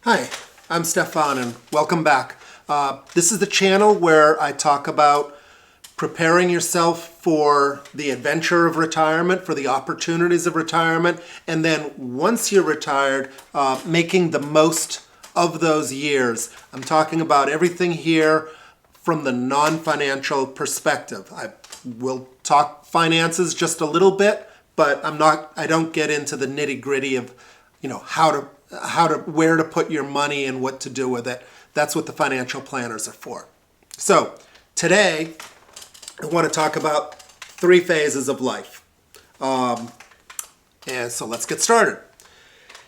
Hi, I'm Stefan and welcome back. This is the channel where I talk about preparing yourself for the adventure of retirement, for the opportunities of retirement, and then once you're retired, making the most of those years. I'm talking about everything here from the non-financial perspective. I will talk finances just a little bit, but I don't get into the nitty-gritty of, where to put your money and what to do with it. That's what the financial planners are for. So today, I want to talk about 3 phases of life. And so let's get started.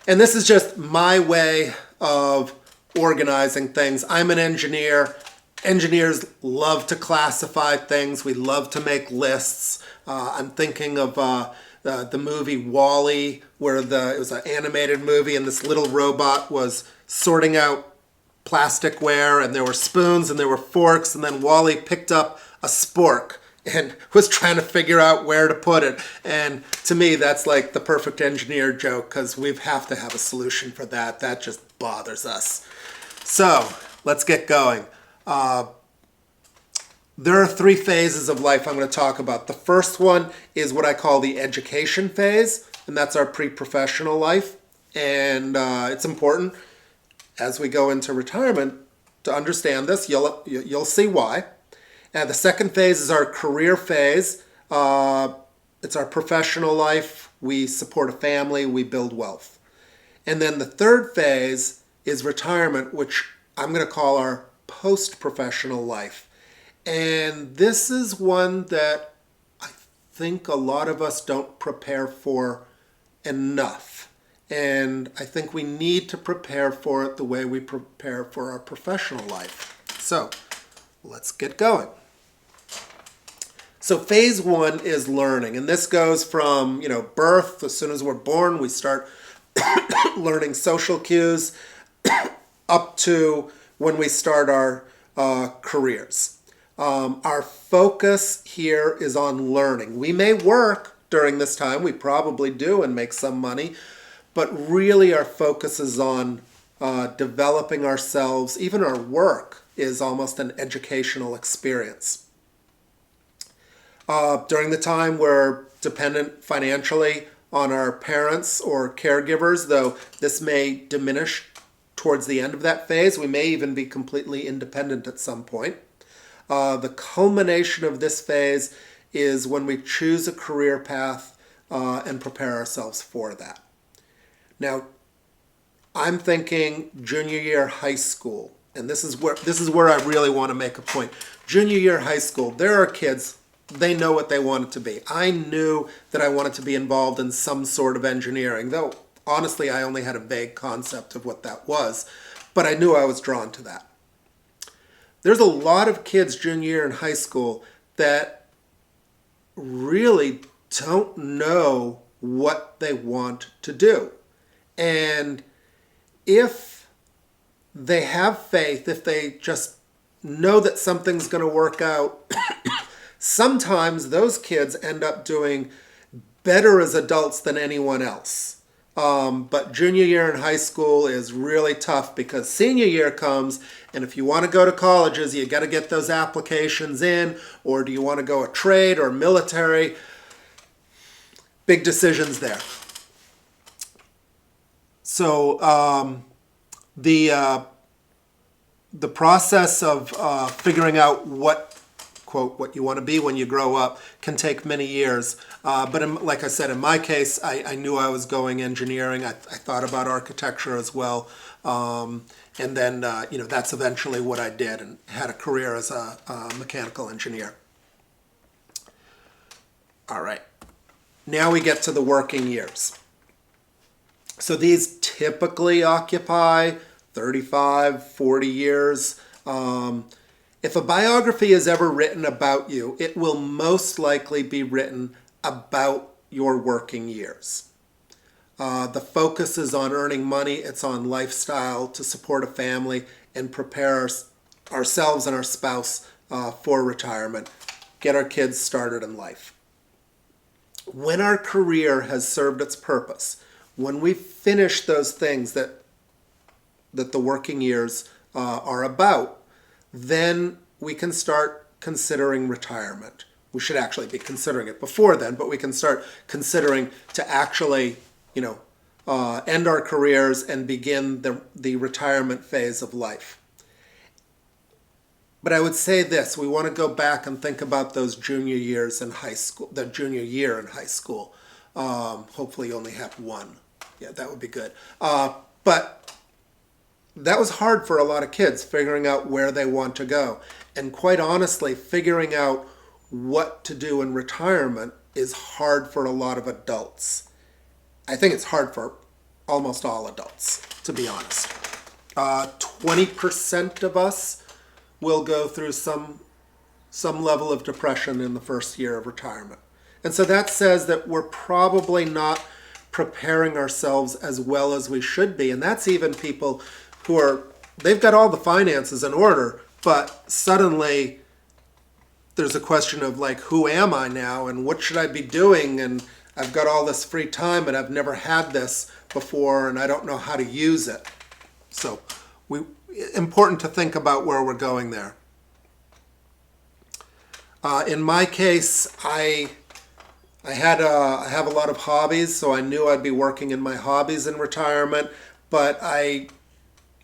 And this is just my way of organizing things. I'm an engineer. Engineers love to classify things. We love to make lists. I'm thinking of the movie WALL-E, where it was an animated movie, and this little robot was sorting out plasticware, and there were spoons and there were forks, and then WALL-E picked up a spork and was trying to figure out where to put it. And to me, that's like the perfect engineer joke, because we have to have a solution for that. That just bothers us. So let's get going. There are 3 phases of life I'm going to talk about. The first one is what I call the education phase, and that's our pre-professional life. And it's important as we go into retirement to understand this. You'll see why. And the second phase is our career phase. It's our professional life. We support a family. We build wealth. And then the third phase is retirement, which I'm going to call our post-professional life. And this is one that I think a lot of us don't prepare for enough. And I think we need to prepare for it the way we prepare for our professional life. So let's get going. So phase 1 is learning. And this goes from, birth. As soon as we're born, we start learning social cues up to when we start our careers. Our focus here is on learning. We may work during this time, we probably do, and make some money, but really our focus is on developing ourselves. Even our work is almost an educational experience. During the time we're dependent financially on our parents or caregivers, though this may diminish towards the end of that phase. We may even be completely independent at some point. The culmination of this phase is when we choose a career path and prepare ourselves for that. Now, I'm thinking junior year high school, and this is where I really want to make a point. Junior year high school, there are kids, they know what they want it to be. I knew that I wanted to be involved in some sort of engineering, though honestly I only had a vague concept of what that was, but I knew I was drawn to that. There's a lot of kids junior year in high school that really don't know what they want to do. And if they have faith, if they just know that something's going to work out, sometimes those kids end up doing better as adults than anyone else. But junior year in high school is really tough because senior year comes, and if you want to go to colleges, you got to get those applications in, or do you want to go a trade or military? Big decisions there. So the process of figuring out what you want to be when you grow up can take many years. But like I said, in my case, I knew I was going engineering. I thought about architecture as well. And then, that's eventually what I did and had a career as a mechanical engineer. All right. Now we get to the working years. So these typically occupy 35, 40 years. If a biography is ever written about you, it will most likely be written about your working years. The focus is on earning money. It's on lifestyle to support a family and prepare ourselves and our spouse for retirement. Get our kids started in life. When our career has served its purpose, when we finish those things that that the working years are about, then we can start considering retirement. We should actually be considering it before then, but we can start considering to actually, end our careers and begin the retirement phase of life. But I would say this, we want to go back and think about those junior years in high school, the junior year in high school. Hopefully you only have one. Yeah, that would be good. But that was hard for a lot of kids, figuring out where they want to go. And quite honestly, figuring out what to do in retirement is hard for a lot of adults. I think it's hard for almost all adults, to be honest. 20% of us will go through some level of depression in the first year of retirement. And so that says that we're probably not preparing ourselves as well as we should be. And that's even people who they've got all the finances in order, but suddenly there's a question of like, who am I now and what should I be doing? And I've got all this free time and I've never had this before and I don't know how to use it. So important to think about where we're going there. In my case, I have a lot of hobbies, so I knew I'd be working in my hobbies in retirement, but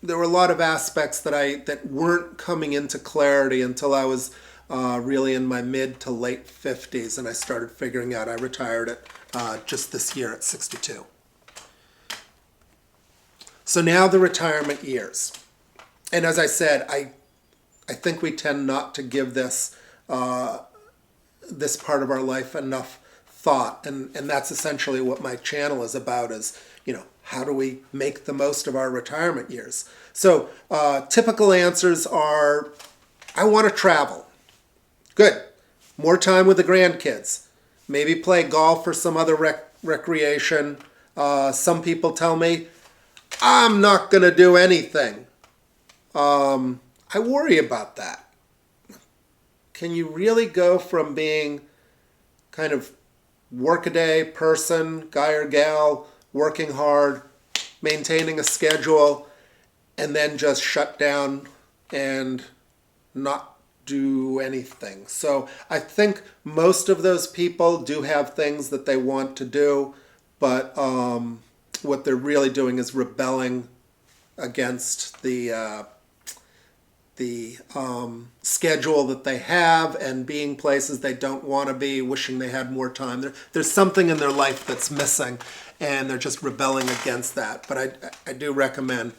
there were a lot of aspects that weren't coming into clarity until I was really in my mid to late 50s, and I started figuring out. I retired at just this year at 62. So now the retirement years. And as I said, I think we tend not to give this part of our life enough thought, and that's essentially what my channel is about, is how do we make the most of our retirement years. So typical answers are, I want to travel. Good. More time with the grandkids. Maybe play golf or some other recreation. Some people tell me, I'm not going to do anything. I worry about that. Can you really go from being kind of workaday person, guy or gal, working hard, maintaining a schedule, and then just shut down and not do anything? So I think most of those people do have things that they want to do, but what they're really doing is rebelling against the schedule that they have and being places they don't want to be, wishing they had more time. There's something in their life that's missing, and they're just rebelling against that. But I do recommend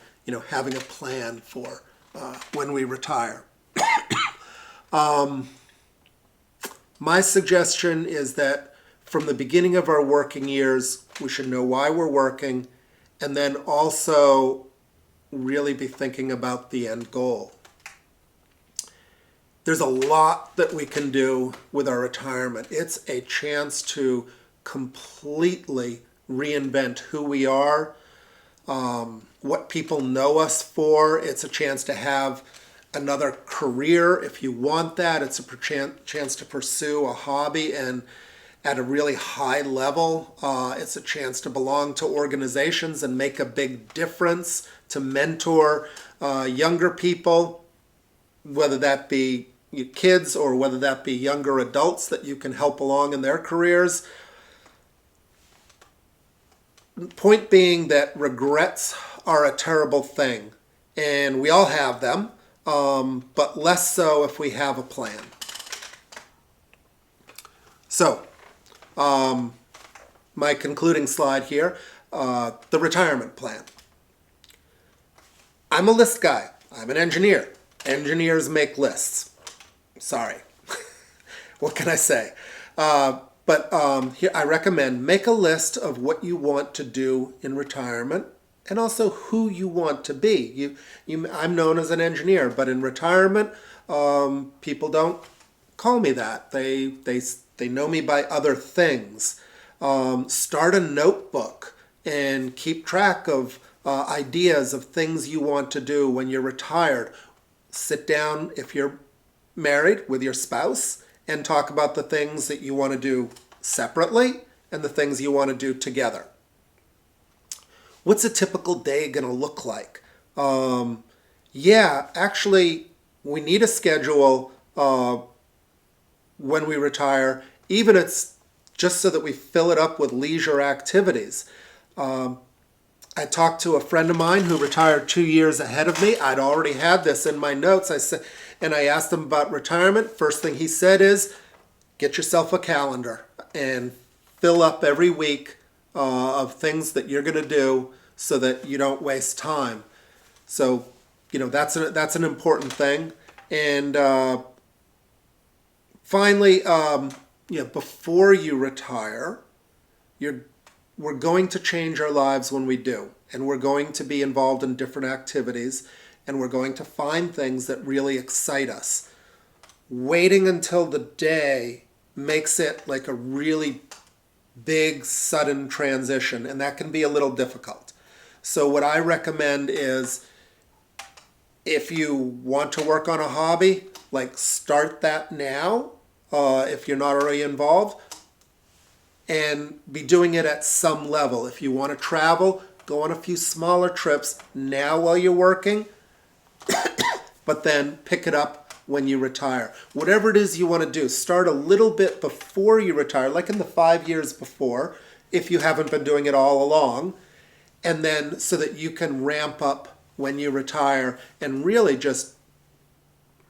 having a plan for when we retire. My suggestion is that from the beginning of our working years, we should know why we're working, and then also really be thinking about the end goal. There's a lot that we can do with our retirement. It's a chance to completely reinvent who we are, what people know us for. It's a chance to have another career if you want that. It's a chance to pursue a hobby and at a really high level. It's a chance to belong to organizations and make a big difference, to mentor younger people, whether that be kids or whether that be younger adults that you can help along in their careers. Point being that regrets are a terrible thing, and we all have them, but less so if we have a plan. So, my concluding slide here, the retirement plan. I'm a list guy. I'm an engineer. Engineers make lists. Sorry. What can I say? But here I recommend make a list of what you want to do in retirement and also who you want to be. I'm known as an engineer, but in retirement, people don't call me that. They know me by other things. Start a notebook and keep track of ideas of things you want to do when you're retired. Sit down, if you're married, with your spouse and talk about the things that you want to do separately and the things you want to do together. What's a typical day going to look like? Yeah, actually, we need a schedule when we retire, even it's just so that we fill it up with leisure activities. I talked to a friend of mine who retired 2 years ahead of me. I'd already had this in my notes. And I asked him about retirement. First thing he said is, get yourself a calendar and fill up every week of things that you're going to do so that you don't waste time. So, that's an important thing. And finally, before you retire, we're going to change our lives when we do, and we're going to be involved in different activities, and we're going to find things that really excite us. Waiting until the day makes it like a really big, sudden transition, and that can be a little difficult. So what I recommend is, if you want to work on a hobby, like start that now, if you're not already involved, and be doing it at some level. If you want to travel, go on a few smaller trips now while you're working, but then pick it up when you retire. Whatever it is you want to do, start a little bit before you retire, like in the 5 years before, if you haven't been doing it all along, and then so that you can ramp up when you retire and really just,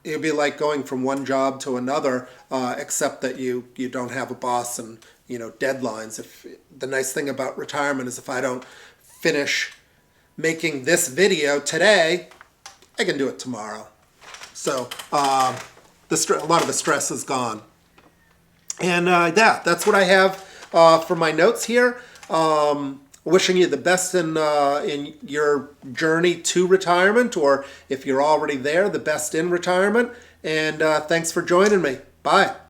it'd be like going from one job to another, except that you don't have a boss and deadlines. If the nice thing about retirement is if I don't finish making this video today, I can do it tomorrow. So a lot of the stress is gone. And that's what I have for my notes here. Wishing you the best in your journey to retirement, or if you're already there, the best in retirement. And thanks for joining me. Bye.